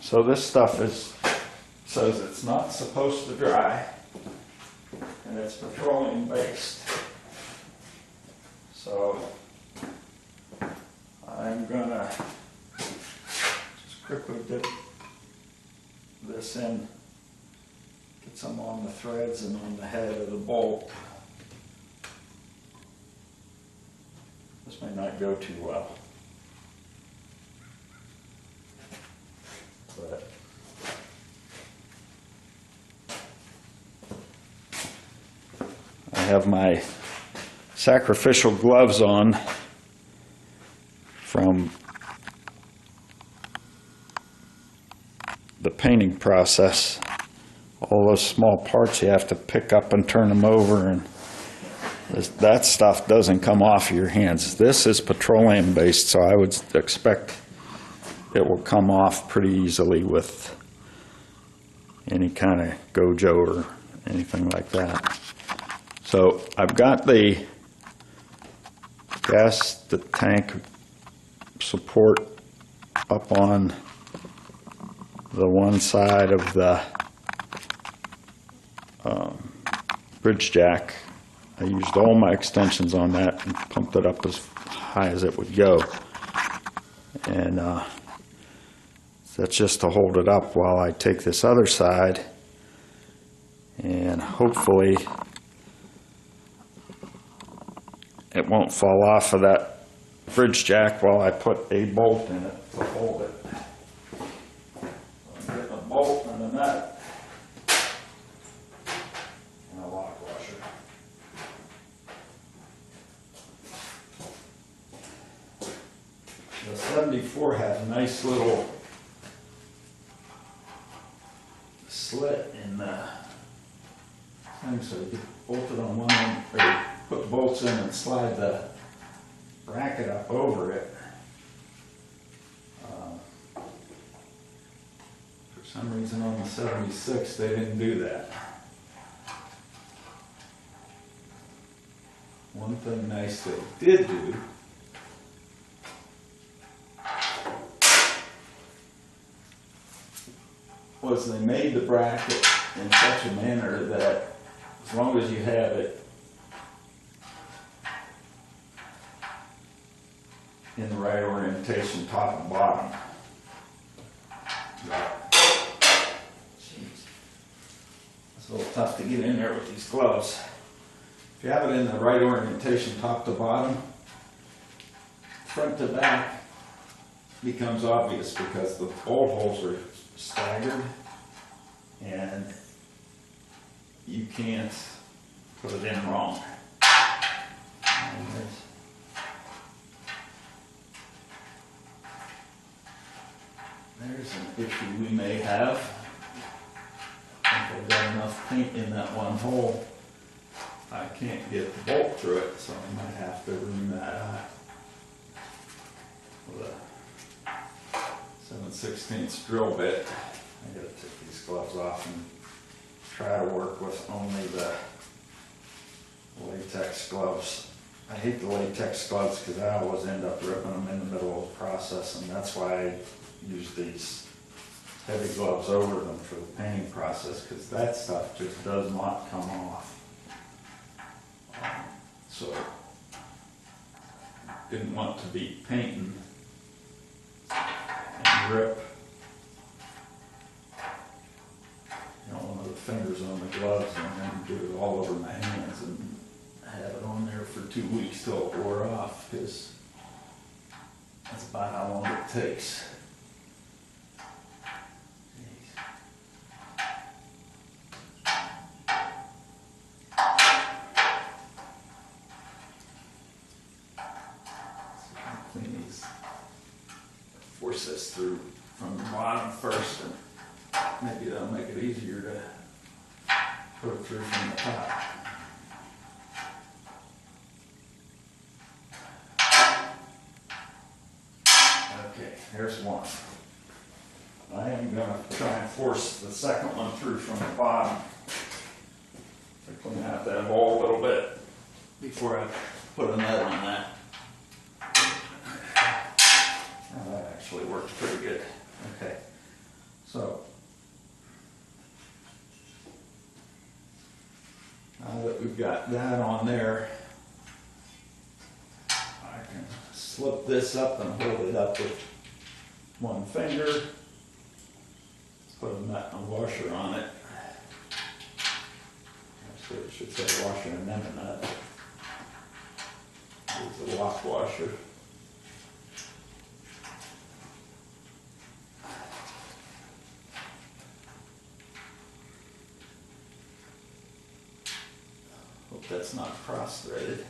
So this stuff says it's not supposed to dry, and it's petroleum based. So I'm gonna just quickly dip this in, get some on the threads and on the head of the bolt. This may not go too well, but I have my sacrificial gloves on from the painting process. All those small parts you have to pick up and turn them over, and that stuff doesn't come off your hands. This is petroleum based, so I would expect it will come off pretty easily with any kind of Gojo or anything like that. So I've got the the tank support up on the one side of the bridge jack. I used all my extensions on that and pumped it up as high as it would go. And that's just to hold it up while I take this other side and hopefully it won't fall off of that bridge jack while I put a bolt in it to hold it. So I'm getting a bolt and a nut and a lock washer. The 74 has a nice little slit in the thing, so you can bolt it on one end, or put the bolts in and slide the bracket up over it. For some reason on the 76 they didn't do that. One thing nice they did do was they made the bracket in such a manner that as long as you have it in the right orientation, top and bottom. Jeez. It's a little tough to get in there with these gloves. If you have it in the right orientation, top to bottom, front to back becomes obvious because the bolt holes are staggered and you can't put it in wrong. There's an issue we may have. I think I've got enough paint in that one hole. I can't get the bolt through it, so I might have to ream that out with a 7/16 drill bit. I gotta take these gloves off and try to work with only the latex gloves. I hate the latex gloves because I always end up ripping them in the middle of the process, and that's why I use these heavy gloves over them for the painting process, because that stuff just does not come off. So didn't want to be painting and rip, you know, one of the fingers on the gloves and then do it all over my hands and have it on there for 2 weeks till it wore off, because that's about how long it takes. Clean these, force this through from the bottom first, and maybe that'll make it easier to put it through from the top. Okay, here's one. I am going to try and force the second one through from the bottom. So clean out that hole a little bit before I put a nut on that. Now that actually works pretty good. Okay, got that on there, I can slip this up and hold it up with one finger. Put a nut and a washer on it. Actually, it should say washer and then a nut. There's a lock washer. Hope that's not cross-threaded.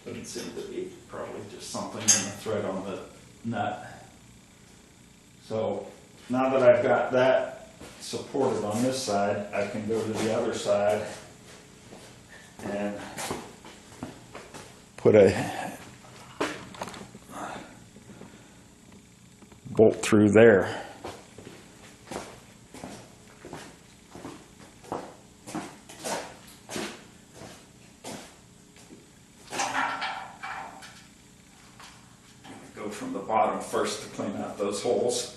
Doesn't seem to be. Probably just something in the thread on the nut. So now that I've got that supported on this side, I can go to the other side and put a bolt through there. Go from the bottom first to clean out those holes.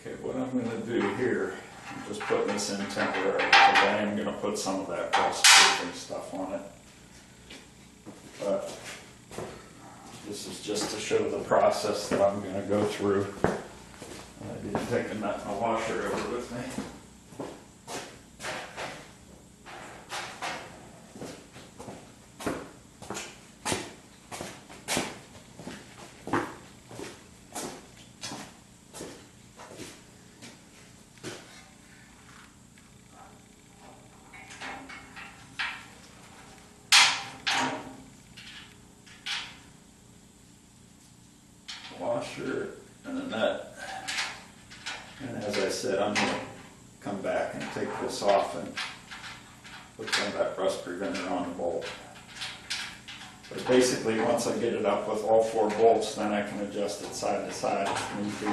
Okay, what I'm going to do here, I'm just putting this in temporary because I am going to put some of that rust-proofing stuff on it. But this is just to show the process that I'm going to go through. I didn't take a nut and a washer over with me. Washer and a nut, and as I said, I'm going to come back and take this off and put some of that rust preventer on the bolt. But basically, once I get it up with all 4 bolts, then I can adjust it side to side if need be.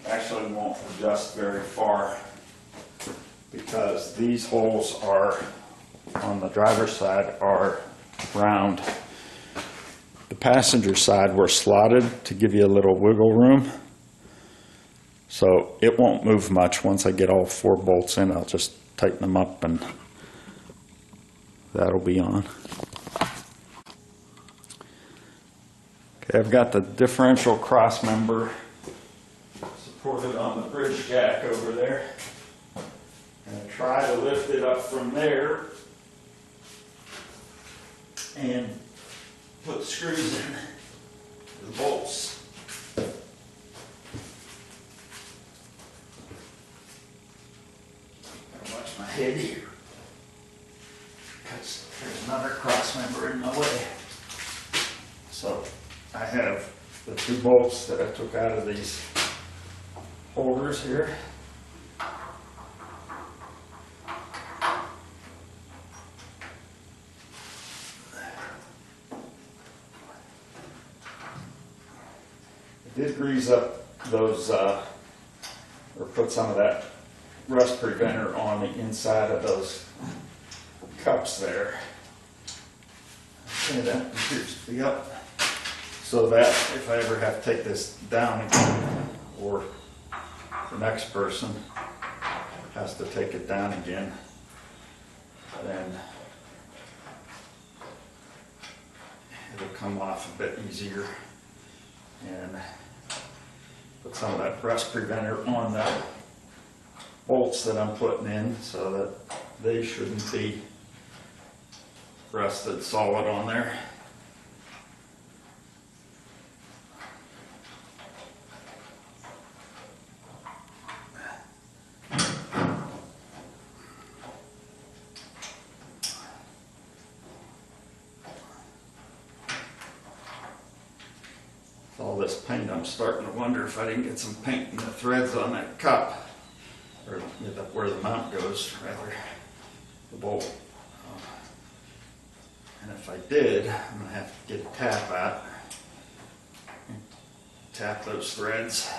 Actually, it won't adjust very far because these holes are on the driver's side are round. The passenger side were slotted to give you a little wiggle room, so it won't move much. Once I get all 4 bolts in, I'll just tighten them up and that'll be on. Okay, I've got the differential cross member supported on the bridge jack over there, and I try to lift it up from there and put screws in the bolts. Gotta watch my head here because there's another cross member in my way. So I have the 2 bolts that I took out of these holders here. I did grease up those, or put some of that rust preventer on the inside of those cups there. Okay, that appears to be up. So that if I ever have to take this down again, or the next person has to take it down again, then it'll come off a bit easier. And put some of that rust preventer on the bolts that I'm putting in so that they shouldn't be rusted solid on there. All this paint, I'm starting to wonder if I didn't get some paint in the threads on that cup, or where the mount goes, rather, the bolt. And if I did, I'm going to have to get a tap out and tap those threads.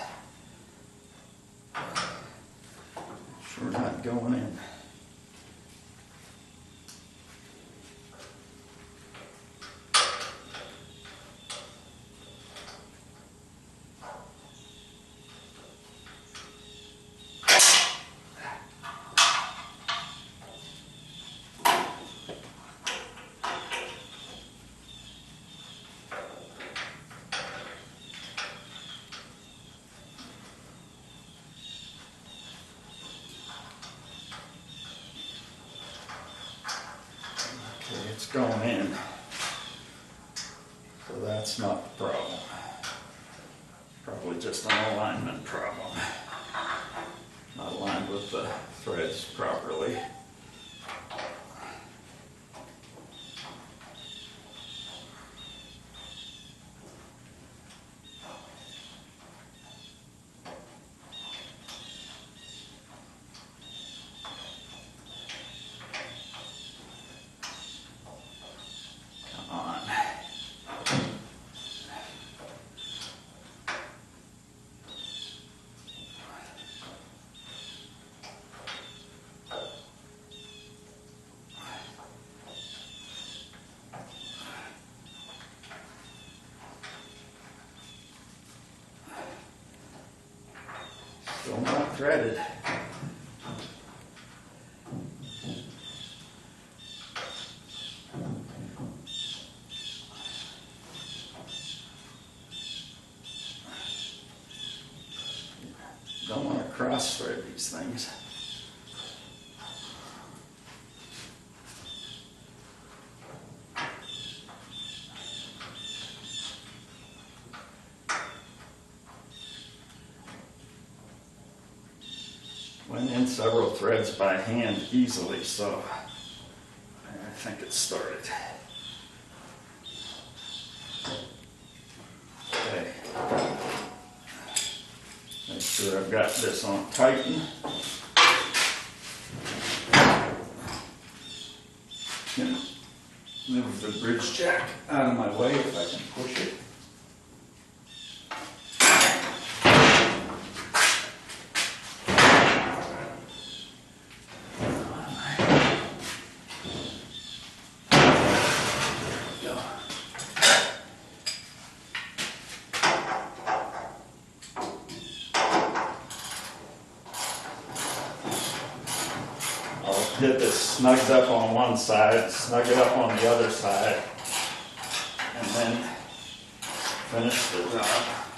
Sure not going in. That's not the problem. Probably just an alignment problem. Not aligned with the threads properly. Come on. Still not threaded. Don't want to cross thread these things. Went in several threads by hand easily, so I think it started. Okay. Make sure I've got this on tighten. Can move the bridge jack out of my way if I can push it. Get this snugged up on one side, snug it up on the other side, and then finish the job,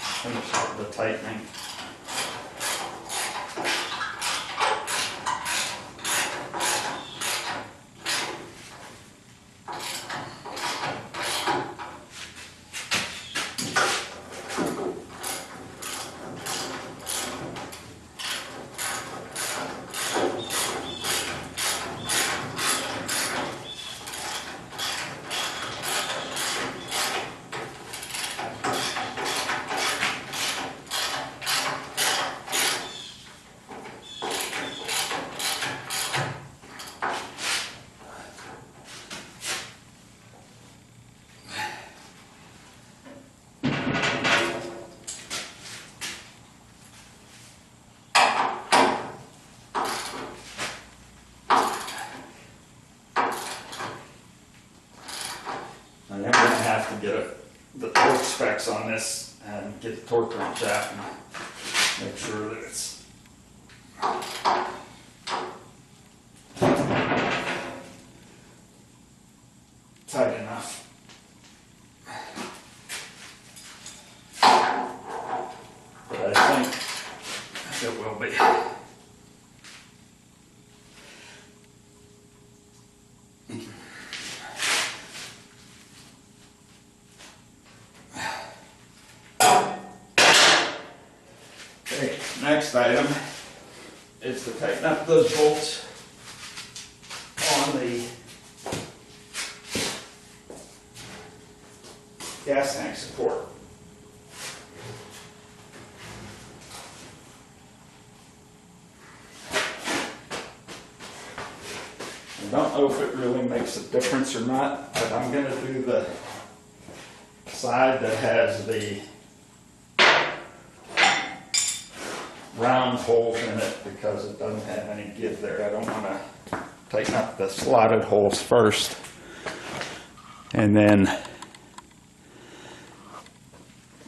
finish the tightening. I am going to have to get the torque specs on this and get the torque wrench out and make sure that it's tight enough. But I think it will be. Okay, next item is to tighten up those bolts on the gas tank support. I don't know if it really makes a difference or not, but I'm going to do the side that has the round holes in it because it doesn't have any give there. I don't want to tighten up the slotted holes first and then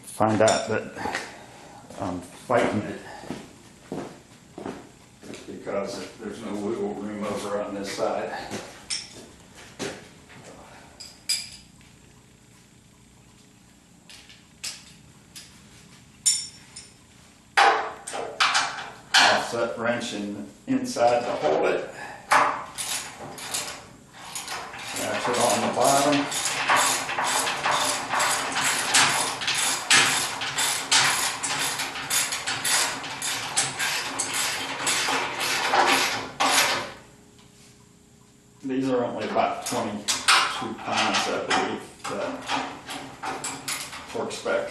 find out that I'm fighting it because there's no wiggle room over on this side. Offset wrench inside to hold it. Ratchet on the bottom. usually about 22 pounds, I believe, torque spec.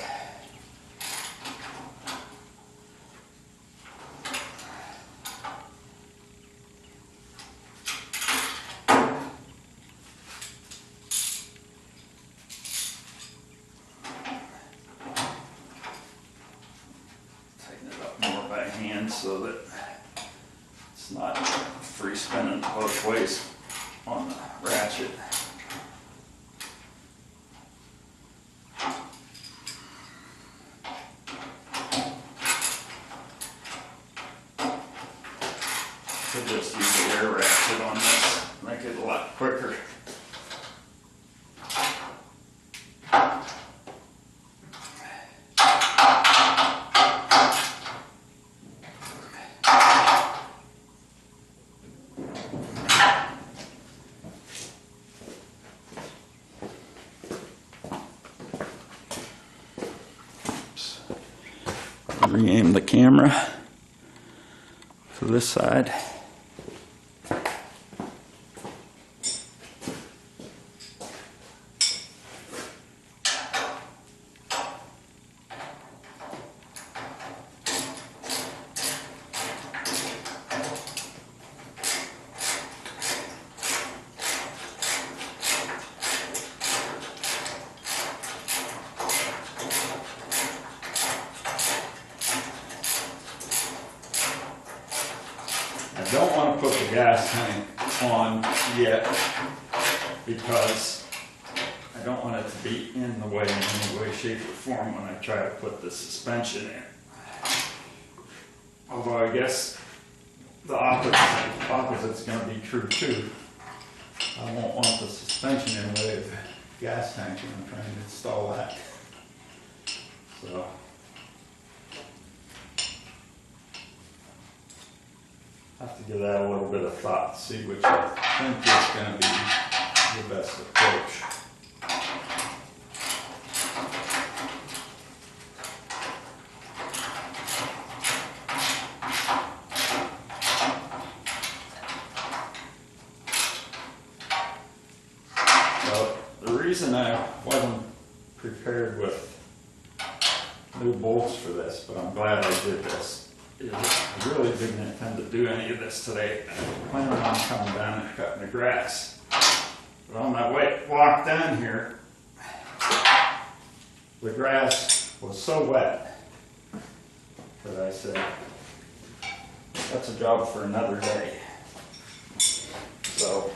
Tighten it up more by hand so that it's not free spinning both ways on the ratchet. Could just use the air ratchet on this, make it a lot quicker. Re-aim the camera to this side. I don't want to put the gas tank on yet because I don't want it to be in the way in any way, shape, or form when I try to put the suspension in. Although I guess the opposite's going to be true too. I won't want the suspension in the way of the gas tank when I'm trying to install that. So. I have to give that a little bit of thought to see which I think is going to be the best approach. So the reason I wasn't prepared with new bolts for this, but I'm glad I did this, I really didn't intend to do any of this today. I was planning on coming down and cutting the grass. But on my walk down here, the grass was so wet that I said, that's a job for another day. So,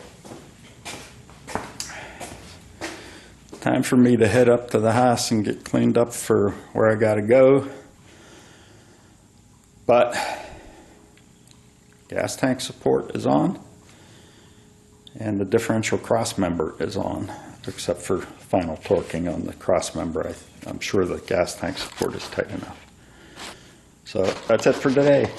time for me to head up to the house and get cleaned up for where I gotta go. But gas tank support is on, and the differential cross member is on, except for final torquing on the cross member. I'm sure the gas tank support is tight enough. So that's it for today.